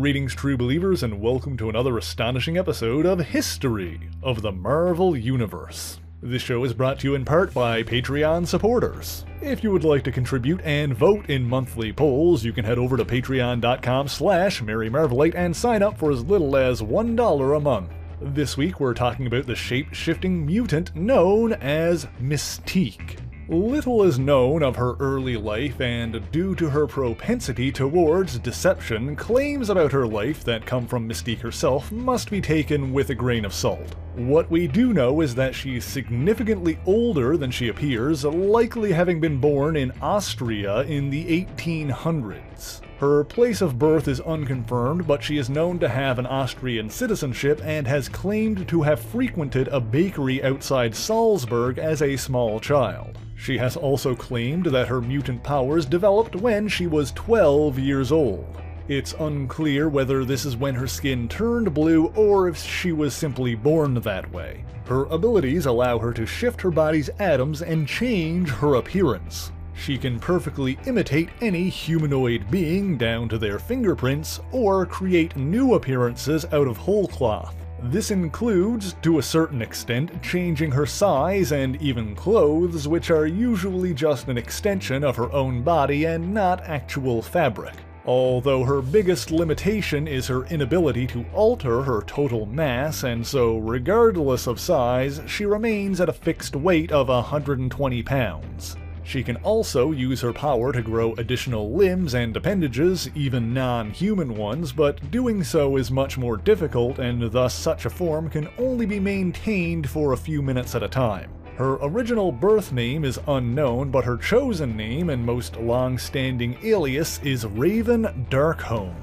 Greetings, true believers, and welcome to another astonishing episode of History of the Marvel Universe. This show is brought to you in part by Patreon supporters. If you would like to contribute and vote in monthly polls, you can head over to patreon.com/MaryMarvelite and sign up for as little as $1 a month. This week we're talking about the shape-shifting mutant known as Mystique. Little is known of her early life, and due to her propensity towards deception, claims about her life that come from Mystique herself must be taken with a grain of salt. What we do know is that she's significantly older than she appears, likely having been born in Austria in the 1800s. Her place of birth is unconfirmed, but she is known to have an Austrian citizenship and has claimed to have frequented a bakery outside Salzburg as a small child. She has also claimed that her mutant powers developed when she was 12 years old. It's unclear whether this is when her skin turned blue or if she was simply born that way. Her abilities allow her to shift her body's atoms and change her appearance. She can perfectly imitate any humanoid being down to their fingerprints or create new appearances out of whole cloth. This includes, to a certain extent, changing her size and even clothes, which are usually just an extension of her own body and not actual fabric. Although her biggest limitation is her inability to alter her total mass, and so regardless of size, she remains at a fixed weight of 120 pounds. She can also use her power to grow additional limbs and appendages, even non-human ones, but doing so is much more difficult, and thus such a form can only be maintained for a few minutes at a time. Her original birth name is unknown, but her chosen name and most long-standing alias is Raven Darkholme.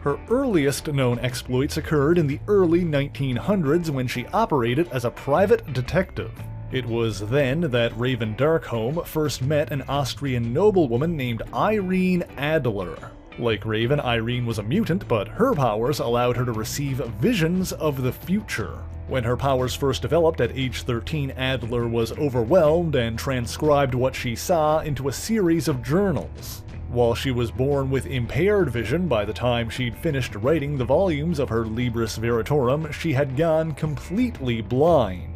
Her earliest known exploits occurred in the early 1900s when she operated as a private detective. It was then that Raven Darkholme first met an Austrian noblewoman named Irene Adler. Like Raven, Irene was a mutant, but her powers allowed her to receive visions of the future. When her powers first developed at age 13, Adler was overwhelmed and transcribed what she saw into a series of journals. While she was born with impaired vision, by the time she'd finished writing the volumes of her Libris Veritorum, she had gone completely blind.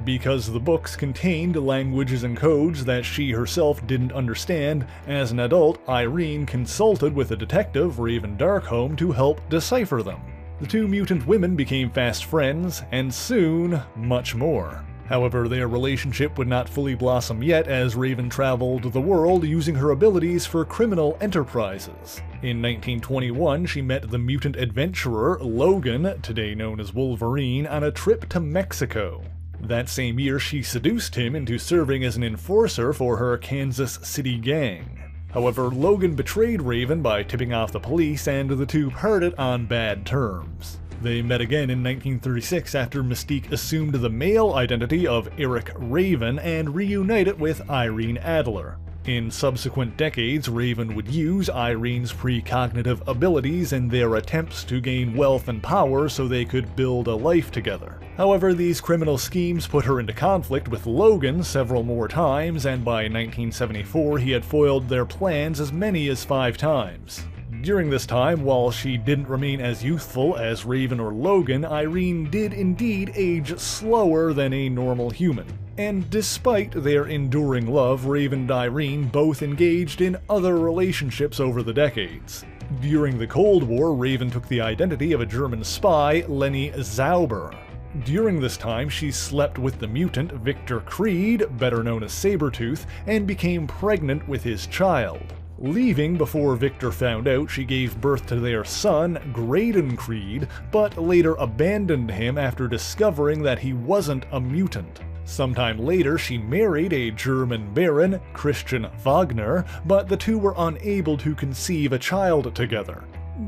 Because the books contained languages and codes that she herself didn't understand, as an adult, Irene consulted with a detective, Raven Darkholme, to help decipher them. The two mutant women became fast friends, and soon, much more. However, their relationship would not fully blossom yet, as Raven traveled the world using her abilities for criminal enterprises. In 1921, she met the mutant adventurer Logan, today known as Wolverine, on a trip to Mexico. That same year, she seduced him into serving as an enforcer for her Kansas City gang. However, Logan betrayed Raven by tipping off the police, and the two parted on bad terms. They met again in 1936 after Mystique assumed the male identity of Eric Raven and reunited with Irene Adler. In subsequent decades, Raven would use Irene's precognitive abilities in their attempts to gain wealth and power so they could build a life together. However, these criminal schemes put her into conflict with Logan several more times, and by 1974 he had foiled their plans as many as 5 times. During this time, while she didn't remain as youthful as Raven or Logan, Irene did indeed age slower than a normal human. And despite their enduring love, Raven and Irene both engaged in other relationships over the decades. During the Cold War, Raven took the identity of a German spy, Lenny Zauber. During this time, she slept with the mutant Victor Creed, better known as Sabretooth, and became pregnant with his child. Leaving before Victor found out, she gave birth to their son, Graydon Creed, but later abandoned him after discovering that he wasn't a mutant. Sometime later, she married a German baron, Christian Wagner, but the two were unable to conceive a child together.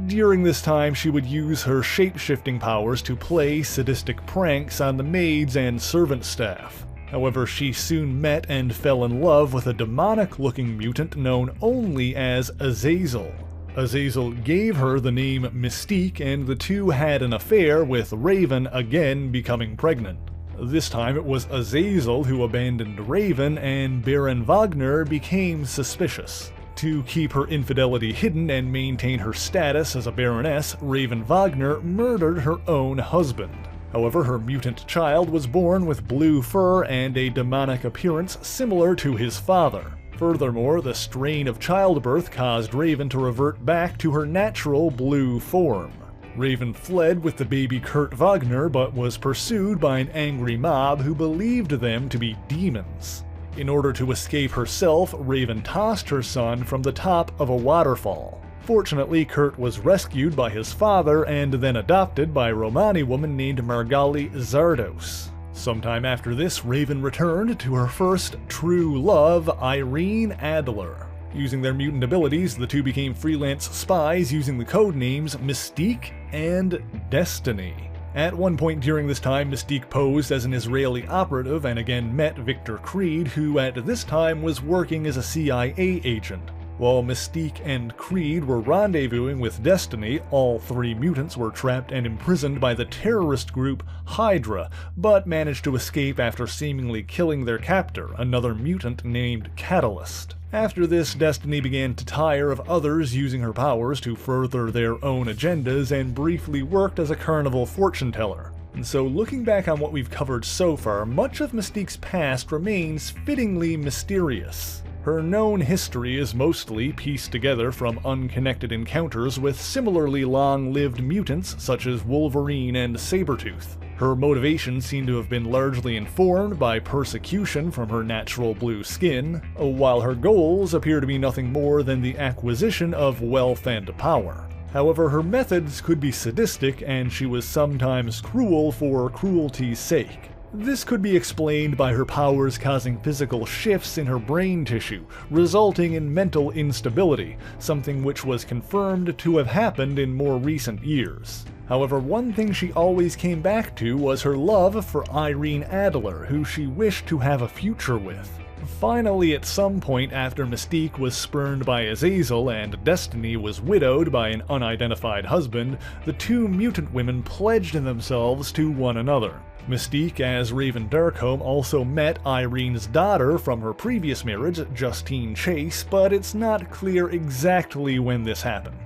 During this time, she would use her shape-shifting powers to play sadistic pranks on the maids and servant staff. However, she soon met and fell in love with a demonic-looking mutant known only as Azazel. Azazel gave her the name Mystique, and the two had an affair, with Raven again becoming pregnant. This time it was Azazel who abandoned Raven, and Baron Wagner became suspicious. To keep her infidelity hidden and maintain her status as a Baroness, Raven Wagner murdered her own husband. However, her mutant child was born with blue fur and a demonic appearance similar to his father. Furthermore, the strain of childbirth caused Raven to revert back to her natural blue form. Raven fled with the baby Kurt Wagner, but was pursued by an angry mob who believed them to be demons. In order to escape herself, Raven tossed her son from the top of a waterfall. Fortunately, Kurt was rescued by his father and then adopted by a Romani woman named Margali Zardos. Sometime after this, Raven returned to her first true love, Irene Adler. Using their mutant abilities, the two became freelance spies using the codenames Mystique and Destiny. At one point during this time, Mystique posed as an Israeli operative and again met Victor Creed, who at this time was working as a CIA agent. While Mystique and Creed were rendezvousing with Destiny, all three mutants were trapped and imprisoned by the terrorist group Hydra, but managed to escape after seemingly killing their captor, another mutant named Catalyst. After this, Destiny began to tire of others using her powers to further their own agendas and briefly worked as a carnival fortune teller. And so looking back on what we've covered so far, much of Mystique's past remains fittingly mysterious. Her known history is mostly pieced together from unconnected encounters with similarly long-lived mutants such as Wolverine and Sabretooth. Her motivations seem to have been largely informed by persecution from her natural blue skin, while her goals appear to be nothing more than the acquisition of wealth and power. However, her methods could be sadistic, and she was sometimes cruel for cruelty's sake. This could be explained by her powers causing physical shifts in her brain tissue, resulting in mental instability, something which was confirmed to have happened in more recent years. However, one thing she always came back to was her love for Irene Adler, who she wished to have a future with. Finally, at some point after Mystique was spurned by Azazel and Destiny was widowed by an unidentified husband, the two mutant women pledged themselves to one another. Mystique, as Raven Darkholme, also met Irene's daughter from her previous marriage, Justine Chase, but it's not clear exactly when this happened.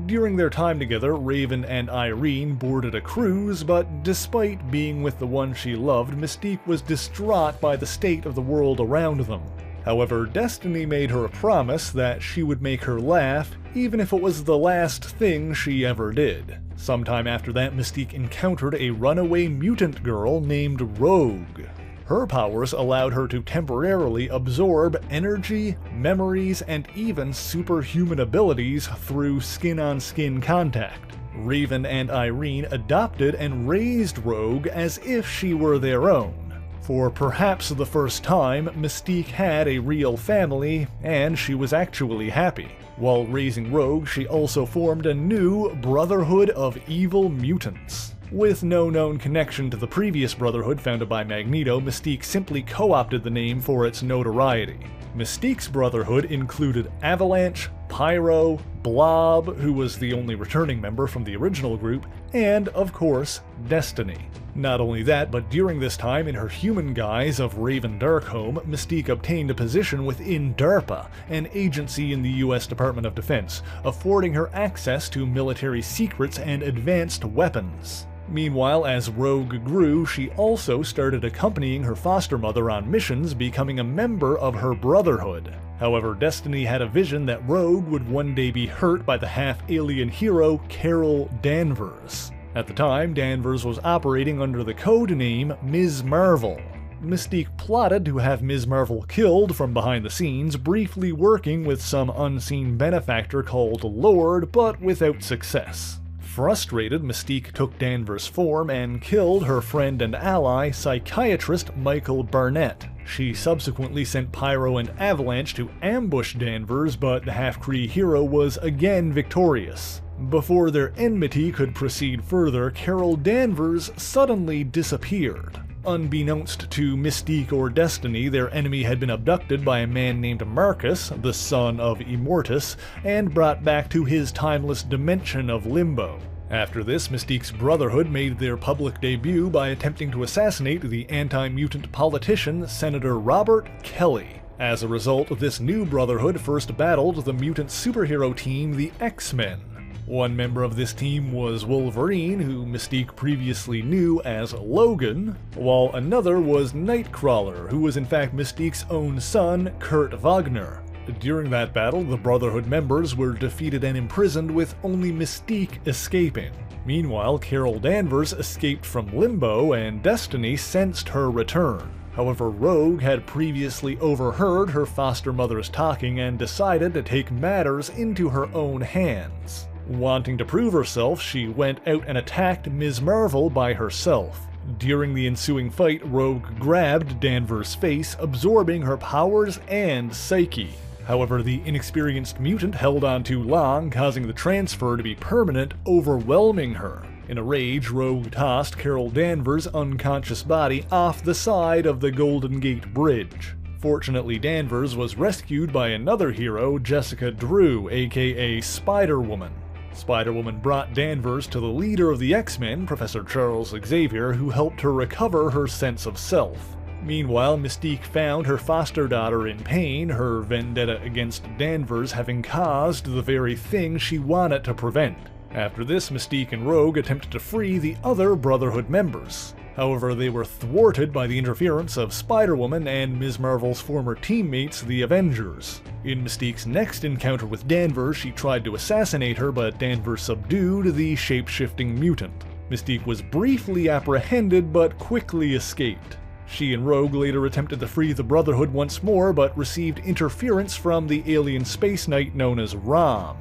During their time together, Raven and Irene boarded a cruise, but despite being with the one she loved, Mystique was distraught by the state of the world around them. However, Destiny made her a promise that she would make her laugh, even if it was the last thing she ever did. Sometime after that, Mystique encountered a runaway mutant girl named Rogue. Her powers allowed her to temporarily absorb energy, memories, and even superhuman abilities through skin-on-skin contact. Raven and Irene adopted and raised Rogue as if she were their own. For perhaps the first time, Mystique had a real family, and she was actually happy. While raising Rogue, she also formed a new Brotherhood of Evil Mutants. With no known connection to the previous Brotherhood founded by Magneto, Mystique simply co-opted the name for its notoriety. Mystique's Brotherhood included Avalanche, Pyro, Blob, who was the only returning member from the original group, and, of course, Destiny. Not only that, but during this time, in her human guise of Raven Darkholme, Mystique obtained a position within DARPA, an agency in the US Department of Defense, affording her access to military secrets and advanced weapons. Meanwhile, as Rogue grew, she also started accompanying her foster mother on missions, becoming a member of her Brotherhood. However, Destiny had a vision that Rogue would one day be hurt by the half-alien hero Carol Danvers. At the time, Danvers was operating under the code name Ms. Marvel. Mystique plotted to have Ms. Marvel killed from behind the scenes, briefly working with some unseen benefactor called Lord, but without success. Frustrated, Mystique took Danvers' form and killed her friend and ally, psychiatrist Michael Barnett. She subsequently sent Pyro and Avalanche to ambush Danvers, but the half-Kree hero was again victorious. Before their enmity could proceed further, Carol Danvers suddenly disappeared. Unbeknownst to Mystique or Destiny, their enemy had been abducted by a man named Marcus, the son of Immortus, and brought back to his timeless dimension of Limbo. After this, Mystique's Brotherhood made their public debut by attempting to assassinate the anti-mutant politician Senator Robert Kelly. As a result, this new Brotherhood first battled the mutant superhero team, the X-Men. One member of this team was Wolverine, who Mystique previously knew as Logan, while another was Nightcrawler, who was in fact Mystique's own son, Kurt Wagner. During that battle, the Brotherhood members were defeated and imprisoned, with only Mystique escaping. Meanwhile, Carol Danvers escaped from Limbo, and Destiny sensed her return. However, Rogue had previously overheard her foster mother's talking and decided to take matters into her own hands. Wanting to prove herself, she went out and attacked Ms. Marvel by herself. During the ensuing fight, Rogue grabbed Danvers' face, absorbing her powers and psyche. However, the inexperienced mutant held on too long, causing the transfer to be permanent, overwhelming her. In a rage, Rogue tossed Carol Danvers' unconscious body off the side of the Golden Gate Bridge. Fortunately, Danvers was rescued by another hero, Jessica Drew, aka Spider-Woman. Spider-Woman brought Danvers to the leader of the X-Men, Professor Charles Xavier, who helped her recover her sense of self. Meanwhile, Mystique found her foster daughter in pain, her vendetta against Danvers having caused the very thing she wanted to prevent. After this, Mystique and Rogue attempted to free the other Brotherhood members. However, they were thwarted by the interference of Spider-Woman and Ms. Marvel's former teammates, the Avengers. In Mystique's next encounter with Danvers, she tried to assassinate her, but Danvers subdued the shape-shifting mutant. Mystique was briefly apprehended, but quickly escaped. She and Rogue later attempted to free the Brotherhood once more, but received interference from the alien space knight known as Rom.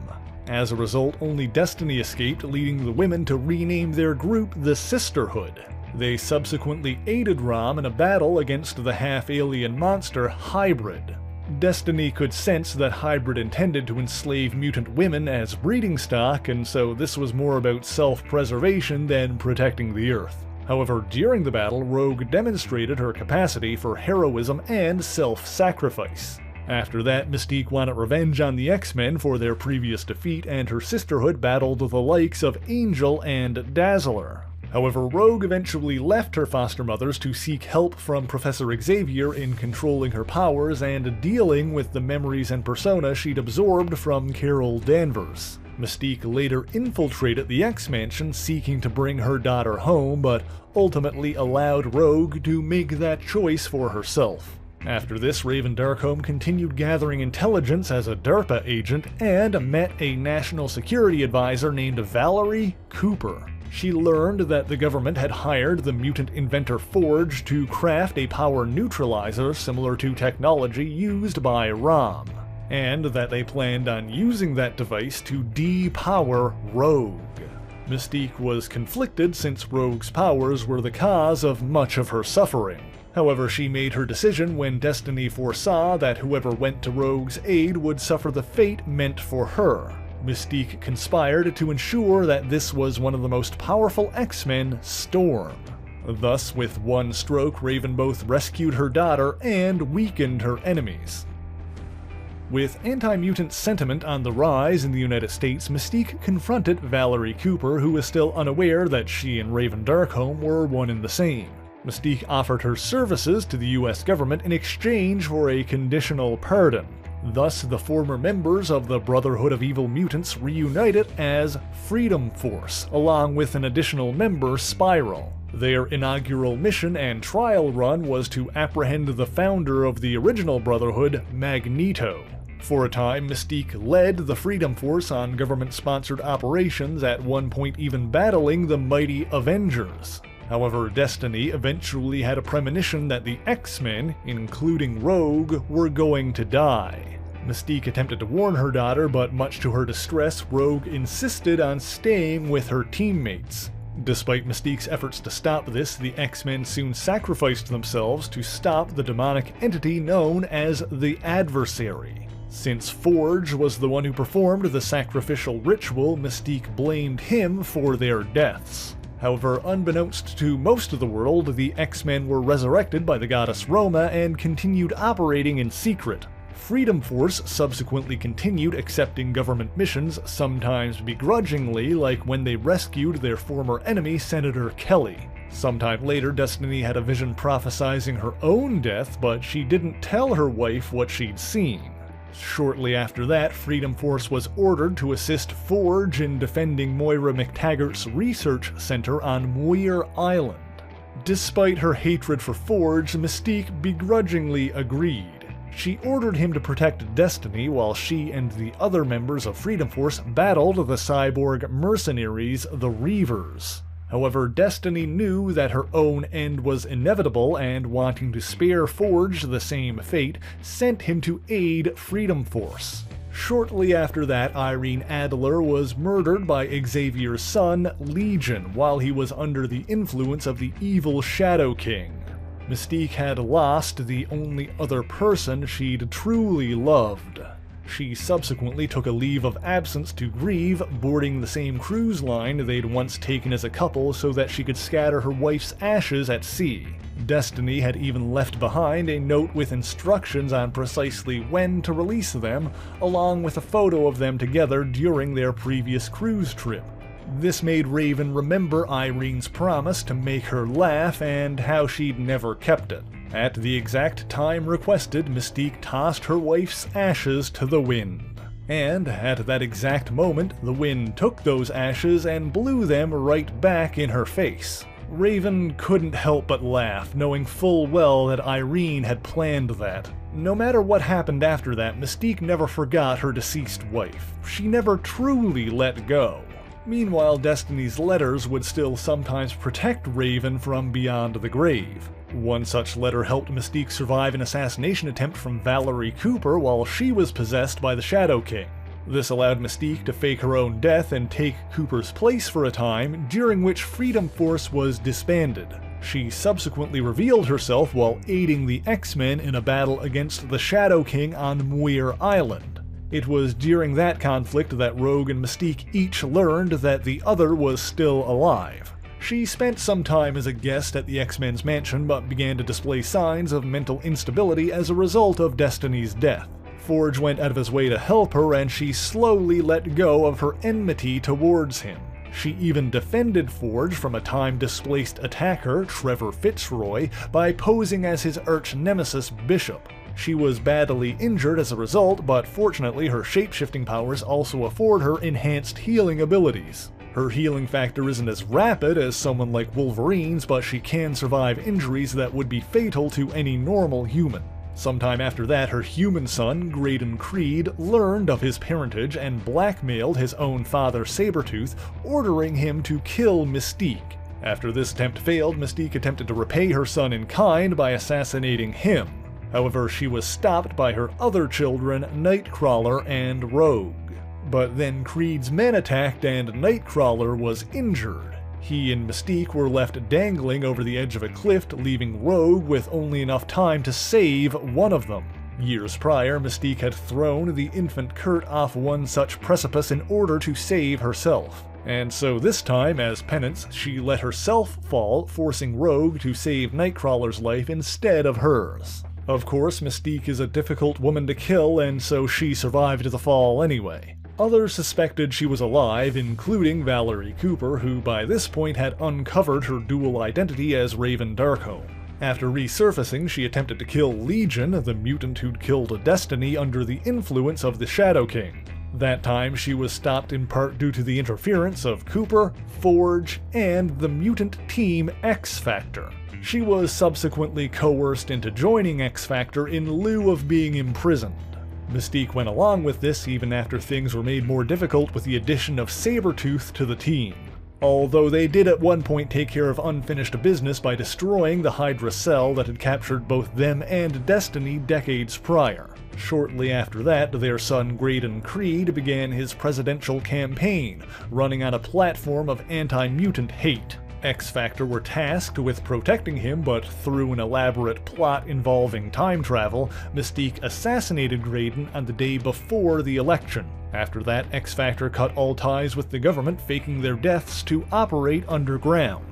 As a result, only Destiny escaped, leading the women to rename their group the Sisterhood. They subsequently aided Rom in a battle against the half-alien monster Hybrid. Destiny could sense that Hybrid intended to enslave mutant women as breeding stock, and so this was more about self-preservation than protecting the Earth. However, during the battle, Rogue demonstrated her capacity for heroism and self-sacrifice. After that, Mystique wanted revenge on the X-Men for their previous defeat, and her Sisterhood battled the likes of Angel and Dazzler. However, Rogue eventually left her foster mothers to seek help from Professor Xavier in controlling her powers and dealing with the memories and persona she'd absorbed from Carol Danvers. Mystique later infiltrated the X-Mansion seeking to bring her daughter home, but ultimately allowed Rogue to make that choice for herself. After this, Raven Darkholme continued gathering intelligence as a DARPA agent and met a national security advisor named Valerie Cooper. She learned that the government had hired the mutant inventor Forge to craft a power neutralizer similar to technology used by Rom, and that they planned on using that device to depower Rogue. Mystique was conflicted since Rogue's powers were the cause of much of her suffering. However, she made her decision when Destiny foresaw that whoever went to Rogue's aid would suffer the fate meant for her. Mystique conspired to ensure that this was one of the most powerful X-Men, Storm. Thus, with one stroke, Raven both rescued her daughter and weakened her enemies. With anti-mutant sentiment on the rise in the United States, Mystique confronted Valerie Cooper, who was still unaware that she and Raven Darkholme were one and the same. Mystique offered her services to the US government in exchange for a conditional pardon. Thus, the former members of the Brotherhood of Evil Mutants reunited as Freedom Force, along with an additional member, Spiral. Their inaugural mission and trial run was to apprehend the founder of the original Brotherhood, Magneto. For a time, Mystique led the Freedom Force on government-sponsored operations, at one point even battling the mighty Avengers. However, Destiny eventually had a premonition that the X-Men, including Rogue, were going to die. Mystique attempted to warn her daughter, but much to her distress, Rogue insisted on staying with her teammates. Despite Mystique's efforts to stop this, the X-Men soon sacrificed themselves to stop the demonic entity known as the Adversary. Since Forge was the one who performed the sacrificial ritual, Mystique blamed him for their deaths. However, unbeknownst to most of the world, the X-Men were resurrected by the goddess Roma and continued operating in secret. Freedom Force subsequently continued accepting government missions, sometimes begrudgingly, like when they rescued their former enemy, Senator Kelly. Sometime later, Destiny had a vision prophesizing her own death, but she didn't tell her wife what she'd seen. Shortly after that, Freedom Force was ordered to assist Forge in defending Moira McTaggart's research center on Muir Island. Despite her hatred for Forge, Mystique begrudgingly agreed. She ordered him to protect Destiny while she and the other members of Freedom Force battled the cyborg mercenaries, the Reavers. However, Destiny knew that her own end was inevitable and, wanting to spare Forge the same fate, sent him to aid Freedom Force. Shortly after that, Irene Adler was murdered by Xavier's son, Legion, while he was under the influence of the evil Shadow King. Mystique had lost the only other person she'd truly loved. She subsequently took a leave of absence to grieve, boarding the same cruise line they'd once taken as a couple so that she could scatter her wife's ashes at sea. Destiny had even left behind a note with instructions on precisely when to release them, along with a photo of them together during their previous cruise trip. This made Raven remember Irene's promise to make her laugh and how she'd never kept it. At the exact time requested, Mystique tossed her wife's ashes to the wind. And at that exact moment, the wind took those ashes and blew them right back in her face. Raven couldn't help but laugh, knowing full well that Irene had planned that. No matter what happened after that, Mystique never forgot her deceased wife. She never truly let go. Meanwhile, Destiny's letters would still sometimes protect Raven from beyond the grave. One such letter helped Mystique survive an assassination attempt from Valerie Cooper while she was possessed by the Shadow King. This allowed Mystique to fake her own death and take Cooper's place for a time, during which Freedom Force was disbanded. She subsequently revealed herself while aiding the X-Men in a battle against the Shadow King on Muir Island. It was during that conflict that Rogue and Mystique each learned that the other was still alive. She spent some time as a guest at the X-Men's mansion but began to display signs of mental instability as a result of Destiny's death. Forge went out of his way to help her and she slowly let go of her enmity towards him. She even defended Forge from a time-displaced attacker, Trevor Fitzroy, by posing as his arch-nemesis Bishop. She was badly injured as a result, but fortunately her shape-shifting powers also afford her enhanced healing abilities. Her healing factor isn't as rapid as someone like Wolverine's, but she can survive injuries that would be fatal to any normal human. Sometime after that, her human son, Graydon Creed, learned of his parentage and blackmailed his own father Sabretooth, ordering him to kill Mystique. After this attempt failed, Mystique attempted to repay her son in kind by assassinating him. However, she was stopped by her other children, Nightcrawler and Rogue. But then Creed's men attacked and Nightcrawler was injured. He and Mystique were left dangling over the edge of a cliff, leaving Rogue with only enough time to save one of them. Years prior, Mystique had thrown the infant Kurt off one such precipice in order to save herself. And so this time, as penance, she let herself fall, forcing Rogue to save Nightcrawler's life instead of hers. Of course, Mystique is a difficult woman to kill, and so she survived the fall anyway. Others suspected she was alive, including Valerie Cooper, who by this point had uncovered her dual identity as Raven Darkholme. After resurfacing, she attempted to kill Legion, the mutant who'd killed Destiny under the influence of the Shadow King. That time, she was stopped in part due to the interference of Cooper, Forge, and the mutant team X-Factor. She was subsequently coerced into joining X-Factor in lieu of being imprisoned. Mystique went along with this even after things were made more difficult with the addition of Sabretooth to the team. Although they did at one point take care of unfinished business by destroying the Hydra cell that had captured both them and Destiny decades prior. Shortly after that, their son Graydon Creed began his presidential campaign, running on a platform of anti-mutant hate. X-Factor were tasked with protecting him, but through an elaborate plot involving time travel, Mystique assassinated Graydon on the day before the election. After that, X-Factor cut all ties with the government, faking their deaths to operate underground.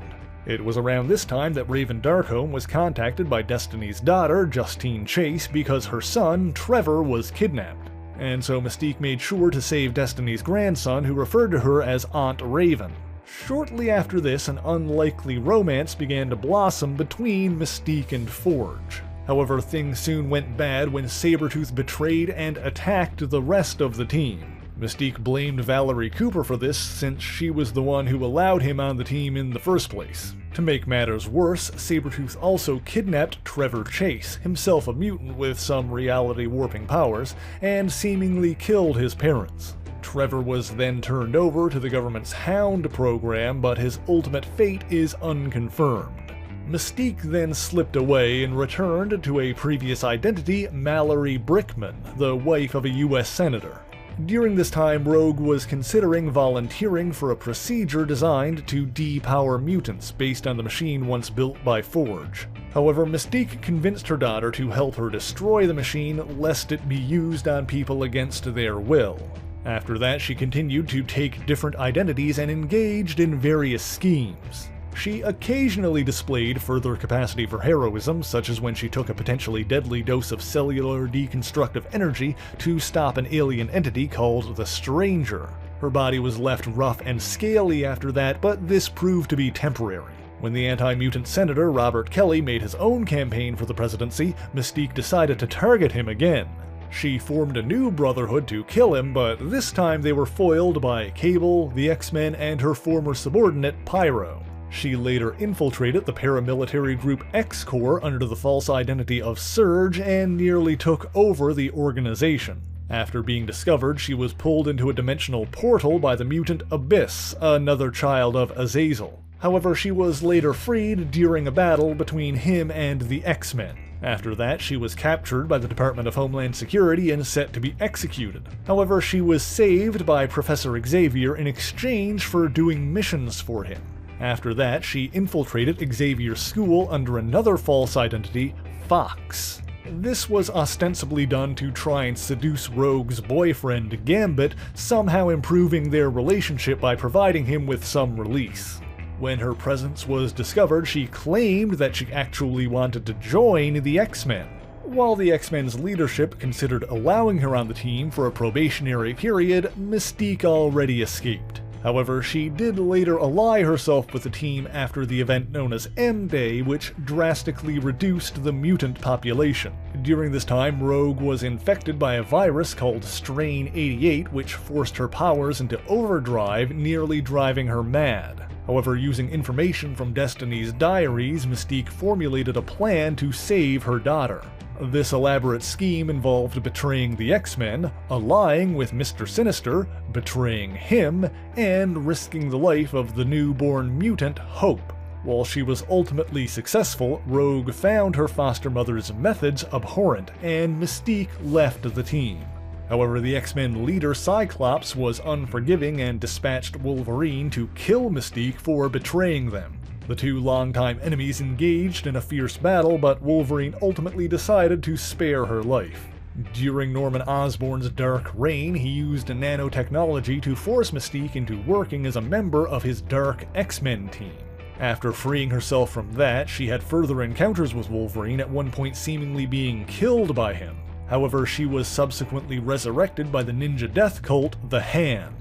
It was around this time that Raven Darkholme was contacted by Destiny's daughter, Justine Chase, because her son, Trevor, was kidnapped. And so Mystique made sure to save Destiny's grandson, who referred to her as Aunt Raven. Shortly after this, an unlikely romance began to blossom between Mystique and Forge. However, things soon went bad when Sabretooth betrayed and attacked the rest of the team. Mystique blamed Valerie Cooper for this, since she was the one who allowed him on the team in the first place. To make matters worse, Sabretooth also kidnapped Trevor Chase, himself a mutant with some reality-warping powers, and seemingly killed his parents. Trevor was then turned over to the government's Hound program, but his ultimate fate is unconfirmed. Mystique then slipped away and returned to a previous identity, Mallory Brickman, the wife of a US senator. During this time, Rogue was considering volunteering for a procedure designed to depower mutants based on the machine once built by Forge. However, Mystique convinced her daughter to help her destroy the machine lest it be used on people against their will. After that, she continued to take different identities and engaged in various schemes. She occasionally displayed further capacity for heroism, such as when she took a potentially deadly dose of cellular deconstructive energy to stop an alien entity called the Stranger. Her body was left rough and scaly after that, but this proved to be temporary. When the anti-mutant senator Robert Kelly made his own campaign for the presidency, Mystique decided to target him again. She formed a new Brotherhood to kill him, but this time they were foiled by Cable, the X-Men, and her former subordinate Pyro. She later infiltrated the paramilitary group X-Corps under the false identity of Surge and nearly took over the organization. After being discovered, she was pulled into a dimensional portal by the mutant Abyss, another child of Azazel. However, she was later freed during a battle between him and the X-Men. After that, she was captured by the Department of Homeland Security and set to be executed. However, she was saved by Professor Xavier in exchange for doing missions for him. After that, she infiltrated Xavier's school under another false identity, Fox. This was ostensibly done to try and seduce Rogue's boyfriend, Gambit, somehow improving their relationship by providing him with some release. When her presence was discovered, she claimed that she actually wanted to join the X-Men. While the X-Men's leadership considered allowing her on the team for a probationary period, Mystique already escaped. However, she did later ally herself with the team after the event known as M-Day, which drastically reduced the mutant population. During this time, Rogue was infected by a virus called Strain 88, which forced her powers into overdrive, nearly driving her mad. However, using information from Destiny's diaries, Mystique formulated a plan to save her daughter. This elaborate scheme involved betraying the X-Men, allying with Mr. Sinister, betraying him, and risking the life of the newborn mutant Hope. While she was ultimately successful, Rogue found her foster mother's methods abhorrent, and Mystique left the team. However, the X-Men leader Cyclops was unforgiving and dispatched Wolverine to kill Mystique for betraying them. The two longtime enemies engaged in a fierce battle, but Wolverine ultimately decided to spare her life. During Norman Osborn's Dark Reign, he used nanotechnology to force Mystique into working as a member of his Dark X-Men team. After freeing herself from that, she had further encounters with Wolverine, at one point seemingly being killed by him. However, she was subsequently resurrected by the ninja death cult, the Hand.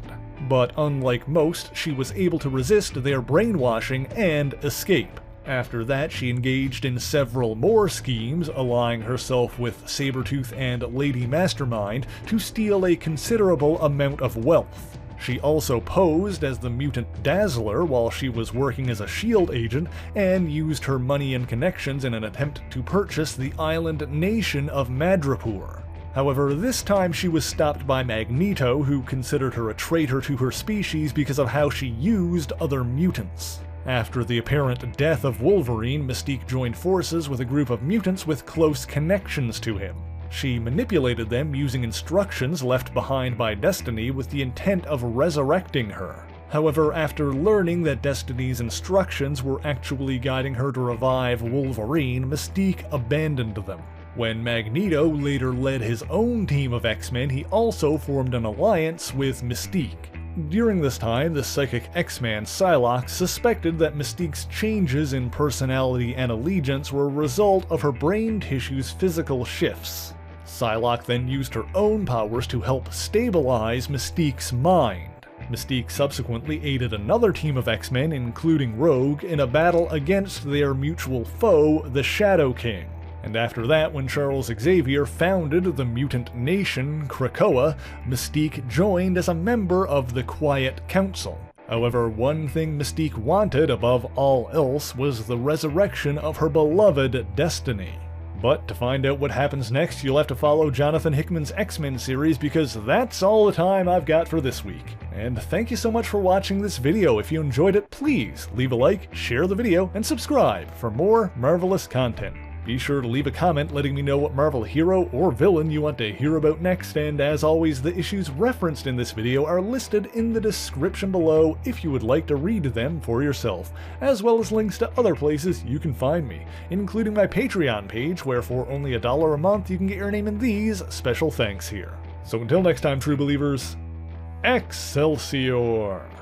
But unlike most, she was able to resist their brainwashing and escape. After that, she engaged in several more schemes, allying herself with Sabretooth and Lady Mastermind to steal a considerable amount of wealth. She also posed as the mutant Dazzler while she was working as a SHIELD agent, and used her money and connections in an attempt to purchase the island nation of Madripoor. However, this time she was stopped by Magneto, who considered her a traitor to her species because of how she used other mutants. After the apparent death of Wolverine, Mystique joined forces with a group of mutants with close connections to him. She manipulated them using instructions left behind by Destiny with the intent of resurrecting her. However, after learning that Destiny's instructions were actually guiding her to revive Wolverine, Mystique abandoned them. When Magneto later led his own team of X-Men, he also formed an alliance with Mystique. During this time, the psychic X-Man Psylocke suspected that Mystique's changes in personality and allegiance were a result of her brain tissue's physical shifts. Psylocke then used her own powers to help stabilize Mystique's mind. Mystique subsequently aided another team of X-Men, including Rogue, in a battle against their mutual foe, the Shadow King. And after that, when Charles Xavier founded the mutant nation, Krakoa, Mystique joined as a member of the Quiet Council. However, one thing Mystique wanted above all else was the resurrection of her beloved Destiny. But to find out what happens next, you'll have to follow Jonathan Hickman's X-Men series, because that's all the time I've got for this week. And thank you so much for watching this video. If you enjoyed it, please leave a like, share the video, and subscribe for more marvelous content. Be sure to leave a comment letting me know what Marvel hero or villain you want to hear about next, and as always, the issues referenced in this video are listed in the description below if you would like to read them for yourself, as well as links to other places you can find me, including my Patreon page, where for only $1 a month you can get your name in these special thanks here. So until next time, true believers, Excelsior!